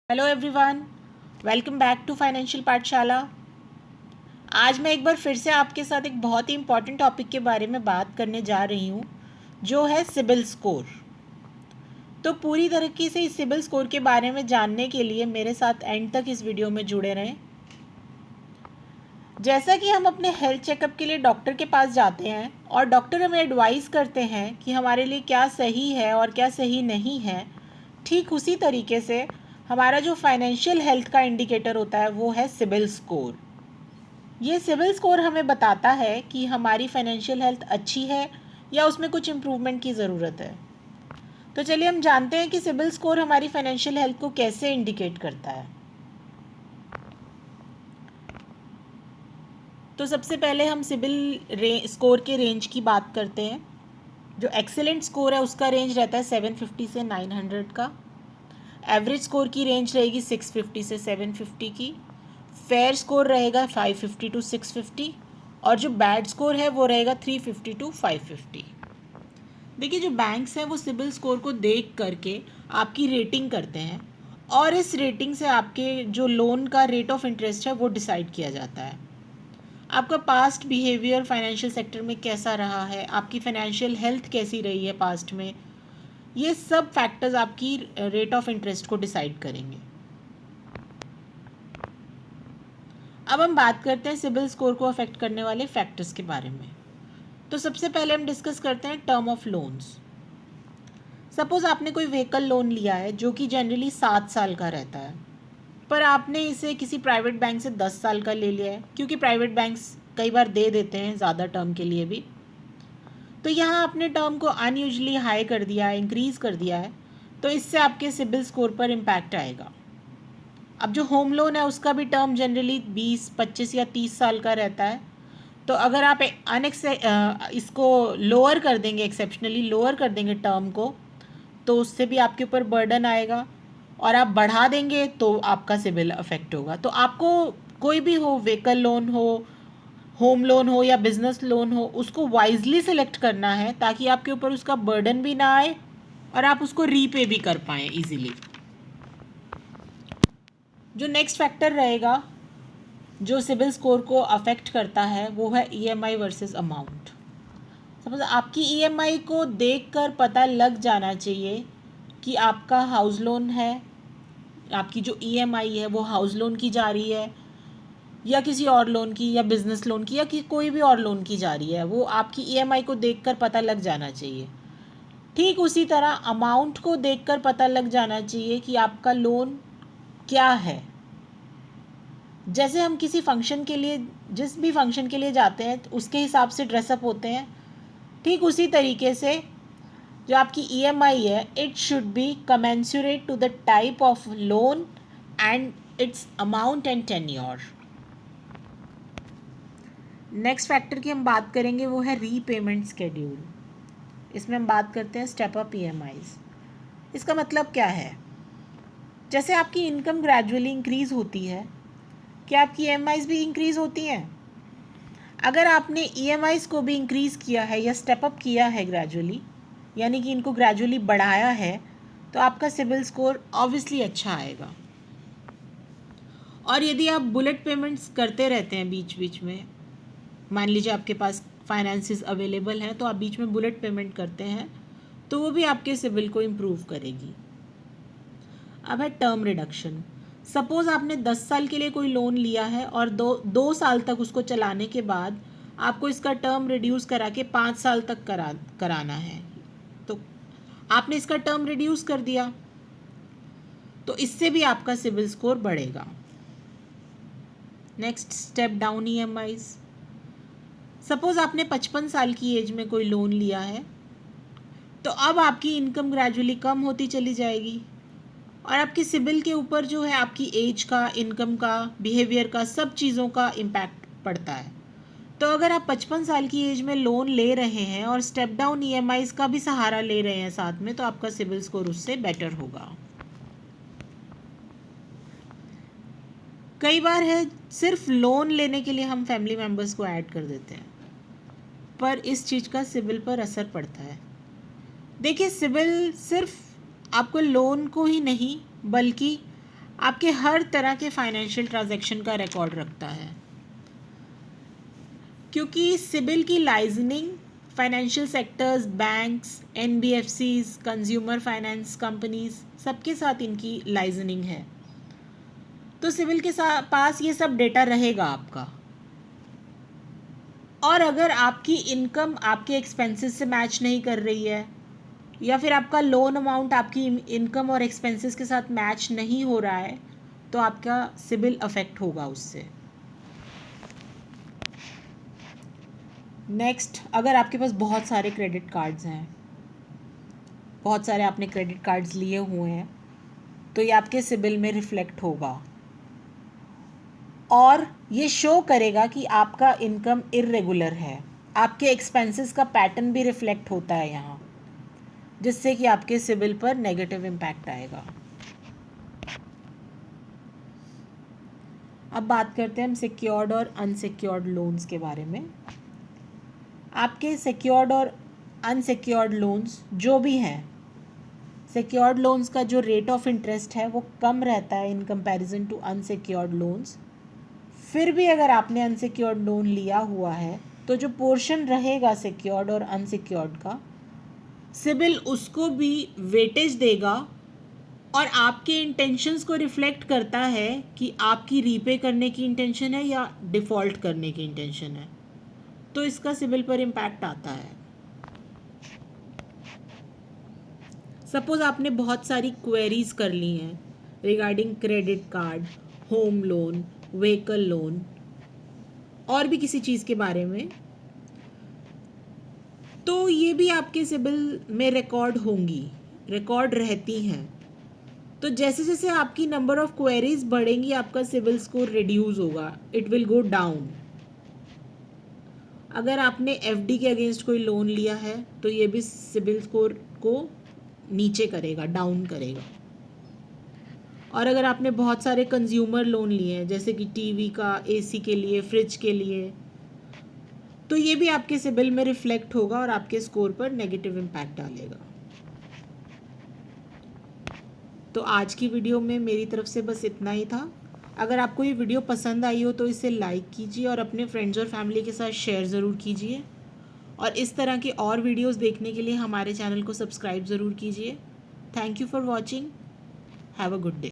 Hello everyone, welcome back to financial Pathshala. आज मैं एक बार फिर से आपके साथ एक बहुत ही इम्पॉर्टेंट टॉपिक के बारे में बात करने जा रही हूँ, जो है सिबिल स्कोर। तो पूरी तरीके से इस सिबिल स्कोर के बारे में जानने के लिए मेरे साथ एंड तक इस वीडियो में जुड़े रहें। जैसा कि हम अपने हेल्थ चेकअप के लिए डॉक्टर के पास जाते हैं और डॉक्टर हमें एडवाइस करते हैं कि हमारे लिए क्या सही है और क्या सही नहीं है, ठीक उसी तरीके से हमारा जो फाइनेंशियल हेल्थ का इंडिकेटर होता है वो है सिबिल स्कोर। ये सिबिल स्कोर हमें बताता है कि हमारी फाइनेंशियल हेल्थ अच्छी है या उसमें कुछ इम्प्रूवमेंट की ज़रूरत है। तो चलिए हम जानते हैं कि सिबिल स्कोर हमारी फाइनेंशियल हेल्थ को कैसे इंडिकेट करता है। तो सबसे पहले हम सिबिल स्कोर के रेंज की बात करते हैं। जो एक्सेलेंट स्कोर है उसका रेंज रहता है 750 से 900 का। एवरेज स्कोर की रेंज रहेगी 650 से 750 की। फेयर स्कोर रहेगा 550 टू 650 और जो बैड स्कोर है वो रहेगा 350 टू 550। देखिए, जो बैंक्स हैं वो सिबिल स्कोर को देख करके आपकी रेटिंग करते हैं और इस रेटिंग से आपके जो लोन का रेट ऑफ इंटरेस्ट है वो डिसाइड किया जाता है। आपका पास्ट बिहेवियर फाइनेंशियल सेक्टर में कैसा रहा है, आपकी फाइनेंशियल हेल्थ कैसी रही है पास्ट में, ये सब फैक्टर्स आपकी रेट ऑफ इंटरेस्ट को डिसाइड करेंगे। अब हम बात करते हैं सिबिल स्कोर को अफेक्ट करने वाले फैक्टर्स के बारे में। तो सबसे पहले हम डिस्कस करते हैं टर्म ऑफ लोन्स। सपोज़ आपने कोई व्हीकल लोन लिया है जो कि जनरली 7 साल का रहता है, पर आपने इसे किसी प्राइवेट बैंक से 10 साल का ले लिया है, क्योंकि प्राइवेट बैंक्स कई बार दे देते हैं ज़्यादा टर्म के लिए भी। तो यहाँ आपने टर्म को अनयूजली हाई कर दिया है, इंक्रीज़ कर दिया है, तो इससे आपके सिबिल स्कोर पर इम्पैक्ट आएगा। अब जो होम लोन है उसका भी टर्म जनरली 20, 25 या 30 साल का रहता है। तो अगर आप इसको लोअर कर देंगे, एक्सेप्शनली लोअर कर देंगे टर्म को, तो उससे भी आपके ऊपर बर्डन आएगा और आप बढ़ा देंगे तो आपका सिबिल अफेक्ट होगा। तो आपको कोई भी हो, व्हीकल लोन हो, होम लोन हो या बिजनेस लोन हो, उसको वाइजली सेलेक्ट करना है ताकि आपके ऊपर उसका बर्डन भी ना आए और आप उसको रीपे भी कर पाएँ इजीली। जो नेक्स्ट फैक्टर रहेगा जो सिबिल स्कोर को अफेक्ट करता है वो है ईएमआई वर्सेस अमाउंट। सपोज आपकी ईएमआई को देखकर पता लग जाना चाहिए कि आपका हाउस लोन है, आपकी जो ईएमआई है वो हाउस लोन की जा रही है या किसी और लोन की या बिजनेस लोन की या कि कोई भी और लोन की जा रही है, वो आपकी ईएमआई को देखकर पता लग जाना चाहिए। ठीक उसी तरह अमाउंट को देखकर पता लग जाना चाहिए कि आपका लोन क्या है। जैसे हम किसी फंक्शन के लिए, जिस भी फंक्शन के लिए जाते हैं उसके हिसाब से ड्रेसअप होते हैं, ठीक उसी तरीके से जो आपकी ईएमआई है it should be commensurate to the type of loan and its amount and tenure. Next factor की हम बात करेंगे वो है रीपेमेंट स्केड्यूल। इसमें हम बात करते हैं स्टेप अप ईएमआईज। इसका मतलब क्या है? जैसे आपकी इनकम ग्रेजुअली इंक्रीज़ होती है, क्या आपकी ईएमआईज भी इंक्रीज़ होती हैं? अगर आपने ईएमआईज को भी इंक्रीज़ किया है या स्टेप अप किया है ग्रेजुअली, यानी कि इनको ग्रेजुअली बढ़ाया है, तो आपका सिबिल स्कोर ऑब्वियसली अच्छा आएगा। और यदि आप बुलेट पेमेंट्स करते रहते हैं बीच बीच में, मान लीजिए आपके पास फाइनेंसेस अवेलेबल हैं तो आप बीच में बुलेट पेमेंट करते हैं, तो वो भी आपके सिबिल को इम्प्रूव करेगी। अब है टर्म रिडक्शन। सपोज़ आपने 10 साल के लिए कोई लोन लिया है और दो साल तक उसको चलाने के बाद आपको इसका टर्म रिड्यूस करा के 5 साल तक कराना है, तो आपने इसका टर्म रिड्यूस कर दिया, तो इससे भी आपका सिबिल स्कोर बढ़ेगा। Next step down EMIs. Suppose आपने 55 साल की एज में कोई लोन लिया है, तो अब आपकी इनकम ग्रेजुअली कम होती चली जाएगी और आपके सिबिल के ऊपर जो है आपकी एज का, इनकम का, बिहेवियर का, सब चीज़ों का इम्पैक्ट पड़ता है। तो अगर आप 55 साल की एज में लोन ले रहे हैं और स्टेप डाउन ईएमआईज का भी सहारा ले रहे हैं साथ में, तो आपका सिबिल स्कोर उससे बेटर होगा। कई बार है सिर्फ लोन लेने के लिए हम फैमिली मेम्बर्स को ऐड कर देते हैं, पर इस चीज़ का सिबिल पर असर पड़ता है। देखिए, सिबिल सिर्फ आपको लोन को ही नहीं बल्कि आपके हर तरह के फाइनेंशियल ट्रांजैक्शन का रिकॉर्ड रखता है, क्योंकि सिबिल की liaisoning financial sectors, banks, NBFCs, consumer finance companies सबके साथ इनकी लाइजनिंग है। तो सिबिल के पास ये सब डेटा रहेगा आपका। और अगर आपकी इनकम आपके एक्सपेंसेस से मैच नहीं कर रही है, या फिर आपका लोन अमाउंट आपकी इनकम और एक्सपेंसेस के साथ मैच नहीं हो रहा है, तो आपका सिबिल अफेक्ट होगा उससे। नेक्स्ट, अगर आपके पास बहुत सारे क्रेडिट कार्ड्स हैं, बहुत सारे आपने क्रेडिट कार्ड्स लिए हुए हैं, तो ये आपके सिबिल में रिफ्लेक्ट होगा और ये शो करेगा कि आपका इनकम इर्रेगुलर है। आपके एक्सपेंसेस का पैटर्न भी रिफ्लेक्ट होता है यहाँ, जिससे कि आपके सिबिल पर नेगेटिव इम्पैक्ट आएगा। अब बात करते हैं हम सिक्योर्ड और अनसिक्योर्ड लोन्स के बारे में। आपके सिक्योर्ड और अनसिक्योर्ड लोन्स जो भी हैं, सिक्योर्ड लोन्स का जो रेट ऑफ इंटरेस्ट है वो कम रहता है in comparison to unsecured loans. फिर भी अगर आपने अनसिक्योर्ड लोन लिया हुआ है, तो जो पोर्शन रहेगा सिक्योर्ड और अनसिक्योर्ड का, सिबिल उसको भी वेटेज देगा और आपके इंटेंशंस को रिफ्लेक्ट करता है कि आपकी रीपे करने की इंटेंशन है या डिफ़ॉल्ट करने की इंटेंशन है, तो इसका सिबिल पर इम्पैक्ट आता है। सपोज आपने बहुत सारी क्वेरीज कर ली हैं regarding credit card, home loan, vehicle loan और भी किसी चीज़ के बारे में, तो ये भी आपके सिबिल में रिकॉर्ड होंगी, रिकॉर्ड रहती हैं। तो जैसे जैसे आपकी नंबर ऑफ क्वेरीज बढ़ेंगी, आपका सिबिल स्कोर रिड्यूस होगा, इट विल गो डाउन। अगर आपने एफडी के अगेंस्ट कोई लोन लिया है, तो ये भी सिबिल स्कोर को नीचे करेगा, डाउन करेगा। और अगर आपने बहुत सारे कंज्यूमर लोन लिए हैं, जैसे कि टीवी का, एसी के लिए, फ्रिज के लिए, तो ये भी आपके सिबिल में रिफ्लेक्ट होगा और आपके स्कोर पर नेगेटिव इम्पैक्ट डालेगा। तो आज की वीडियो में मेरी तरफ से बस इतना ही था। अगर आपको ये वीडियो पसंद आई हो तो इसे लाइक कीजिए और अपने फ्रेंड्स और फैमिली के साथ शेयर ज़रूर कीजिए। और इस तरह के और वीडियोस देखने के लिए हमारे चैनल को सब्सक्राइब ज़रूर कीजिए। Thank you for watching. Have a good day.